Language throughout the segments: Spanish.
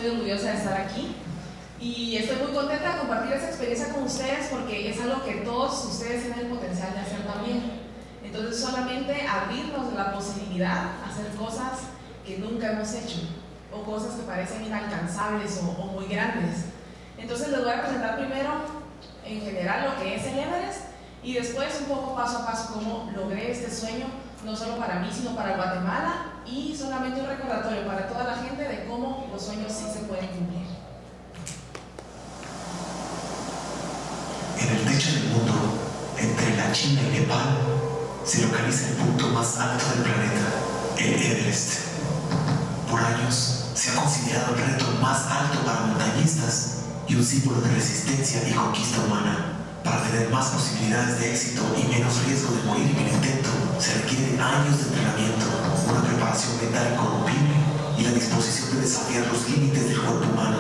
muy orgullosa de estar aquí y estoy muy contenta de compartir esta experiencia con ustedes porque es algo que todos ustedes tienen el potencial de hacer también. Entonces solamente abrirnos la posibilidad de hacer cosas que nunca hemos hecho o cosas que parecen inalcanzables o muy grandes. Entonces les voy a presentar primero en general lo que es el Everest y después un poco paso a paso cómo logré este sueño, no solo para mí sino para Guatemala, y solamente un recordatorio para toda la gente de cómo los sueños sí se pueden cumplir. En el techo del mundo, entre la China y Nepal, se localiza el punto más alto del planeta, el Everest. Por años se ha considerado el reto más alto para montañistas y un símbolo de resistencia y conquista humana. Para tener más posibilidades de éxito y menos riesgo de morir en el intento, se requieren años de entrenamiento, una preparación mental incorruptible y la disposición de desafiar los límites del cuerpo humano.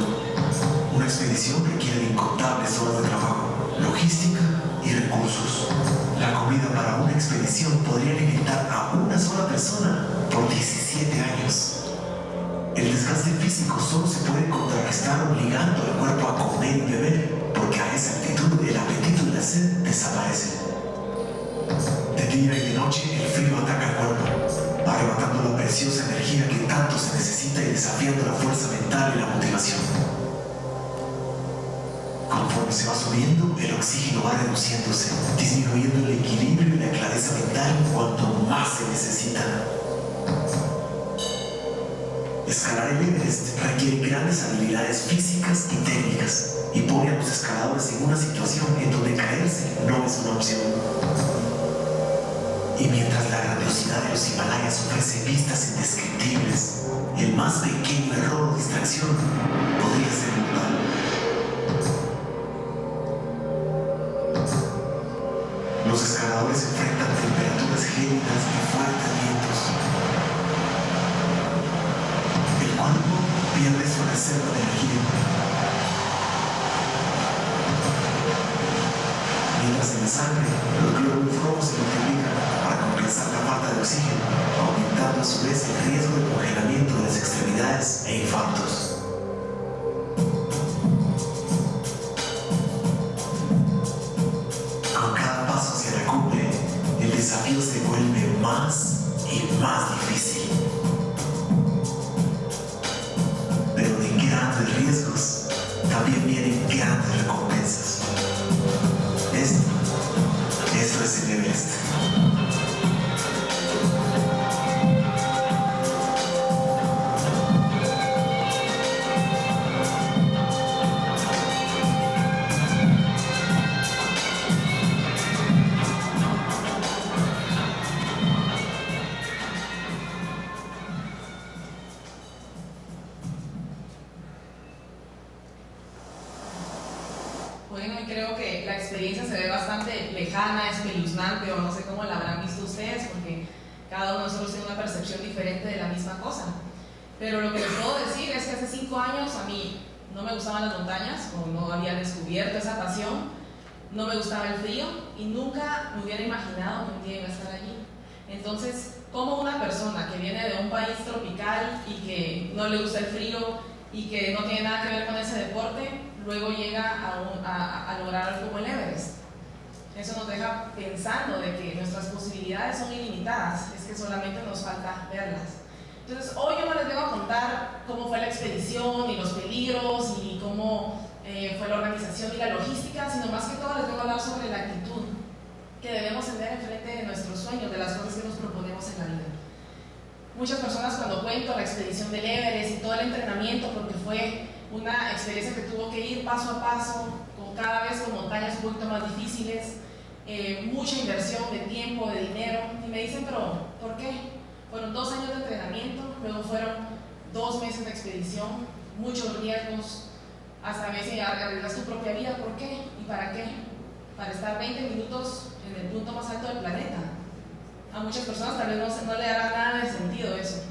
Una expedición requiere de incontables horas de trabajo, logística y recursos. La comida para una expedición podría alimentar a una sola persona por 17 años. El desgaste físico solo se puede contrarrestar obligando al cuerpo a comer y beber, porque a esa altitud el apetito y la sed desaparecen. De día y de noche el frío ataca al cuerpo, arrebatando la preciosa energía que tanto se necesita y desafiando la fuerza mental y la motivación. Conforme se va subiendo, el oxígeno va reduciéndose, disminuyendo el equilibrio y la clareza mental cuanto más se necesita. Escalar el Everest requiere grandes habilidades físicas y técnicas y pone a los escaladores en una situación en donde caerse no es una opción. Y mientras la grandiosidad de los Himalayas ofrece vistas indescriptibles, el más pequeño error o distracción podría ser mortal. Los escaladores enfrentan temperaturas gélidas y fuertes vientos. El cuerpo pierde su reserva de energía. Mientras en la sangre, los glóbulos rojos se multiplican para compensar la falta de oxígeno, aumentando a su vez el riesgo de congelamiento de las extremidades e infartos. Con cada paso hacia la cumbre, el desafío se vuelve más y más difícil. Pero de grandes riesgos también vienen grandes recompensas. Esto es el Everest. Bueno, y creo que la experiencia se ve bastante lejana, espeluznante, o no sé cómo la habrán visto ustedes, porque cada uno de nosotros tiene una percepción diferente de la misma cosa. Pero lo que les puedo decir es que hace 5 años a mí no me gustaban las montañas, o no había descubierto esa pasión, no me gustaba el frío y nunca me hubiera imaginado que un día iba a estar allí. Entonces, como una persona que viene de un país tropical y que no le gusta el frío y que no tiene nada que ver con ese deporte, luego llega a lograr algo como el Everest. Eso nos deja pensando de que nuestras posibilidades son ilimitadas, es que solamente nos falta verlas. Entonces hoy yo no les vengo a contar cómo fue la expedición y los peligros y cómo fue la organización y la logística, sino más que todo les vengo a hablar sobre la actitud que debemos tener enfrente de nuestros sueños, de las cosas que nos proponemos en la vida. Muchas personas cuando cuento la expedición del Everest y todo el entrenamiento, porque fue una experiencia que tuvo que ir paso a paso, cada vez con montañas un poquito más difíciles, mucha inversión de tiempo, de dinero, y me dicen, pero ¿por qué? Fueron 2 años de entrenamiento, luego fueron 2 meses de expedición, muchos riesgos, hasta a veces arriesgas tu propia vida. ¿Por qué? ¿Y para qué? Para estar 20 minutos en el punto más alto del planeta. A muchas personas tal vez no le hará nada de sentido eso,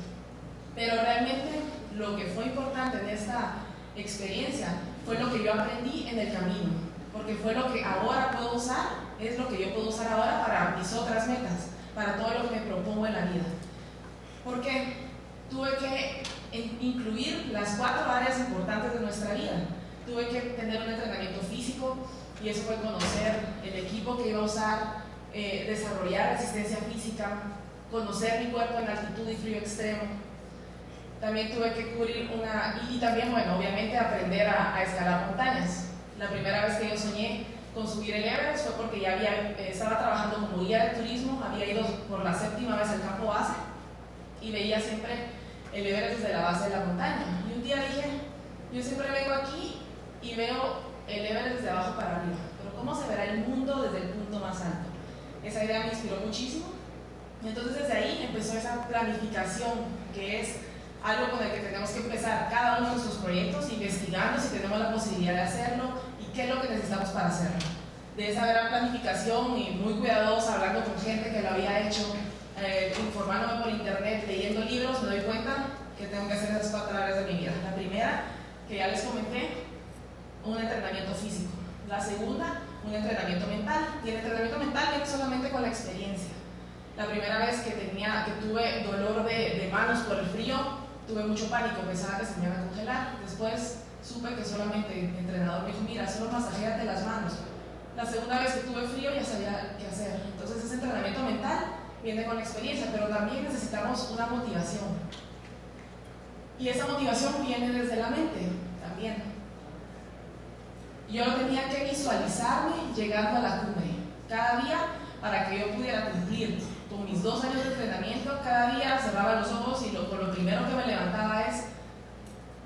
pero realmente lo que fue importante en esta experiencia fue lo que yo aprendí en el camino, porque fue lo que ahora puedo usar, es lo que yo puedo usar ahora para mis otras metas, para todo lo que me propongo en la vida. Porque tuve que incluir las 4 áreas importantes de nuestra vida. Tuve que tener un entrenamiento físico, y eso fue conocer el equipo que iba a usar, desarrollar resistencia física, conocer mi cuerpo en altitud y frío extremo. También tuve que cubrir y también, bueno, obviamente aprender a escalar montañas. La primera vez que yo soñé con subir el Everest fue porque ya estaba trabajando como guía de turismo, había ido por la 7ª vez al campo base y veía siempre el Everest desde la base de la montaña. Y un día dije, yo siempre vengo aquí y veo el Everest desde abajo para arriba, pero ¿cómo se verá el mundo desde el punto más alto? Esa idea me inspiró muchísimo, y entonces desde ahí empezó esa planificación, que es algo con el que tenemos que empezar cada uno de nuestros proyectos, investigando si tenemos la posibilidad de hacerlo y qué es lo que necesitamos para hacerlo. De esa gran planificación y muy cuidadosa, hablando con gente que lo había hecho, informándome por internet, leyendo libros, me doy cuenta que tengo que hacer esas 4 áreas de mi vida. La primera, que ya les comenté, un entrenamiento físico. La segunda, un entrenamiento mental. Y el entrenamiento mental viene solamente con la experiencia. La primera vez que tuve dolor de manos por el frío, tuve mucho pánico, pensaba que se me iban a congelar. Después supe que solamente el entrenador me dijo, mira, solo masajéate las manos. La segunda vez que tuve frío ya sabía qué hacer. Entonces ese entrenamiento mental viene con la experiencia, pero también necesitamos una motivación. Y esa motivación viene desde la mente también. Yo tenía que visualizarme llegando a la cumbre cada día para que yo pudiera cumplir con mis 2 años de entrenamiento. Cada día cerraba los ojos y lo primero que me levantaba es,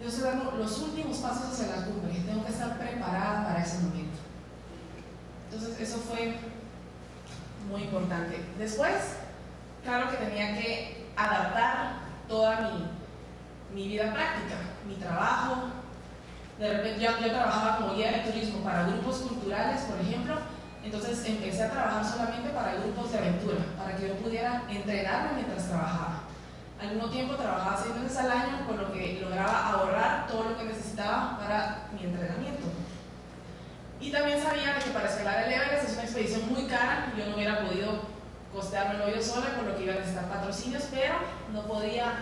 yo estoy dando los últimos pasos hacia la cumbre, tengo que estar preparada para ese momento. Entonces eso fue muy importante. Después, claro que tenía que adaptar toda mi vida práctica, mi trabajo. De repente yo trabajaba como guía de turismo para grupos culturales, por ejemplo. Entonces empecé a trabajar solamente para grupos de aventura, para que yo pudiera entrenarme mientras trabajaba. Al mismo tiempo trabajaba 6 meses al año, con lo que lograba ahorrar todo lo que necesitaba para mi entrenamiento. Y también sabía que para escalar el Everest es una expedición muy cara, yo no hubiera podido costeármelo yo sola, por lo que iba a necesitar patrocinios, pero no podía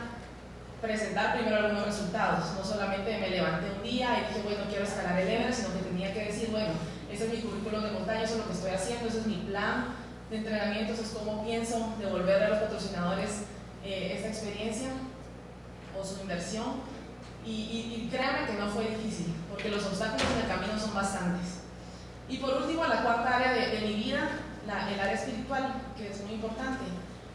presentar primero algunos resultados. No solamente me levanté un día y dije, bueno, quiero escalar el Everest, sino que tenía que decir, bueno, ese es mi currículum de montaña, eso es lo que estoy haciendo, ese es mi plan de entrenamiento, eso es cómo pienso devolver a los patrocinadores esta experiencia o su inversión. Y créanme que no fue difícil, porque los obstáculos en el camino son bastantes. Y por último, la 4ª área de mi vida, el área espiritual, que es muy importante,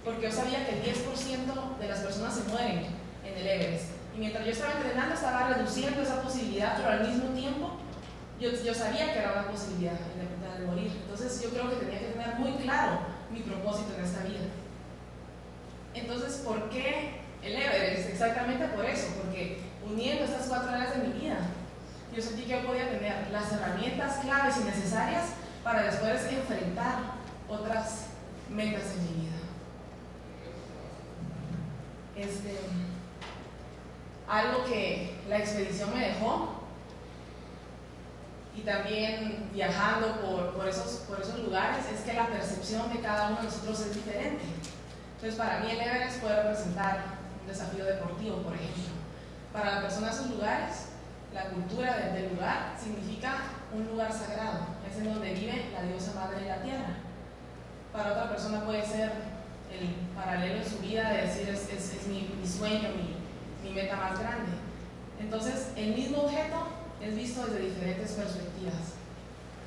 porque yo sabía que el 10% de las personas se mueren en el Everest. Y mientras yo estaba entrenando, estaba reduciendo esa posibilidad, pero al mismo tiempo yo sabía que era una posibilidad de morir. Entonces yo creo que tenía que tener muy claro mi propósito en esta vida. Entonces, ¿por qué el Everest? Exactamente por eso, porque uniendo estas 4 áreas de mi vida, yo sentí que yo podía tener las herramientas claves y necesarias para después enfrentar otras metas en mi vida. Algo que la expedición me dejó, y también viajando por esos lugares, es que la percepción de cada uno de nosotros es diferente. Entonces, para mí el Everest puede representar un desafío deportivo, por ejemplo. Para la persona de esos lugares, la cultura del lugar significa un lugar sagrado, es en donde vive la diosa madre de la tierra. Para otra persona puede ser el paralelo en su vida de decir es mi sueño, mi meta más grande. Entonces, el mismo objeto es visto desde diferentes perspectivas.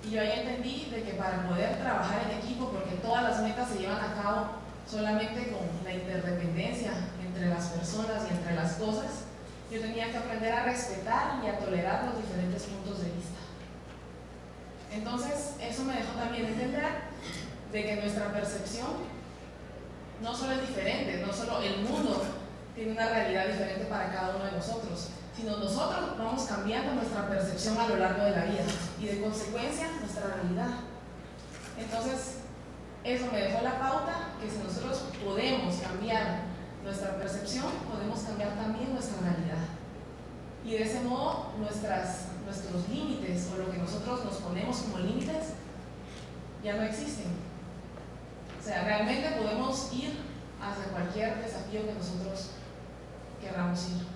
Y yo ahí entendí de que para poder trabajar en equipo, porque todas las metas se llevan a cabo solamente con la interdependencia entre las personas y entre las cosas, yo tenía que aprender a respetar y a tolerar los diferentes puntos de vista. Entonces, eso me dejó también entender de que nuestra percepción no solo es diferente, no solo el mundo tiene una realidad diferente para cada uno de nosotros, sino nosotros vamos cambiando nuestra percepción a lo largo de la vida y de consecuencia nuestra realidad. Entonces, eso me dejó la pauta que si nosotros podemos cambiar nuestra percepción, podemos cambiar también nuestra realidad. Y de ese modo, nuestros límites o lo que nosotros nos ponemos como límites ya no existen. O sea, realmente podemos ir hacia cualquier desafío que nosotros queramos ir.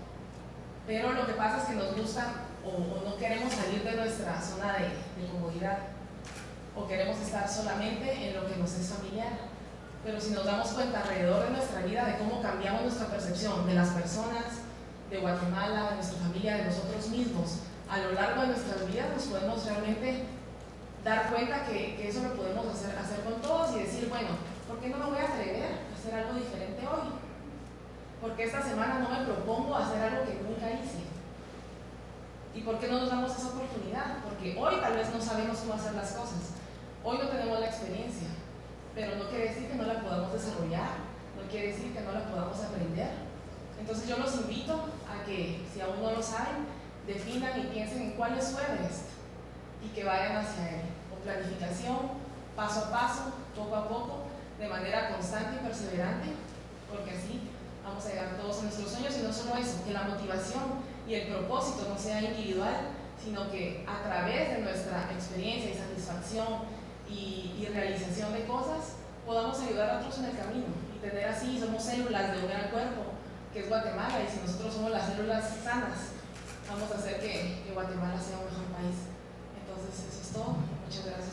pero lo que pasa es que nos gusta o no queremos salir de nuestra zona de comodidad, o queremos estar solamente en lo que nos es familiar. Pero si nos damos cuenta alrededor de nuestra vida de cómo cambiamos nuestra percepción de las personas, de Guatemala, de nuestra familia, de nosotros mismos, a lo largo de nuestras vidas, nos podemos realmente dar cuenta que eso lo podemos hacer con todos y decir, bueno, ¿por qué no me voy a atrever a hacer algo diferente hoy? Porque esta semana no me propongo hacer algo que nunca hice. ¿Y por qué no nos damos esa oportunidad? Porque hoy tal vez no sabemos cómo hacer las cosas, hoy no tenemos la experiencia, pero no quiere decir que no la podamos desarrollar, no quiere decir que no la podamos aprender. Entonces yo los invito a que, si aún no lo saben, definan y piensen en cuál es su Everest y que vayan hacia él, con planificación, paso a paso, poco a poco, de manera constante y perseverante, porque así vamos a llegar todos a nuestros sueños. Y no solo eso, que la motivación y el propósito no sea individual, sino que a través de nuestra experiencia y satisfacción y realización de cosas, podamos ayudar a otros en el camino y tener así, somos células de un gran cuerpo que es Guatemala, y si nosotros somos las células sanas, vamos a hacer que Guatemala sea un mejor país. Entonces eso es todo. Muchas gracias.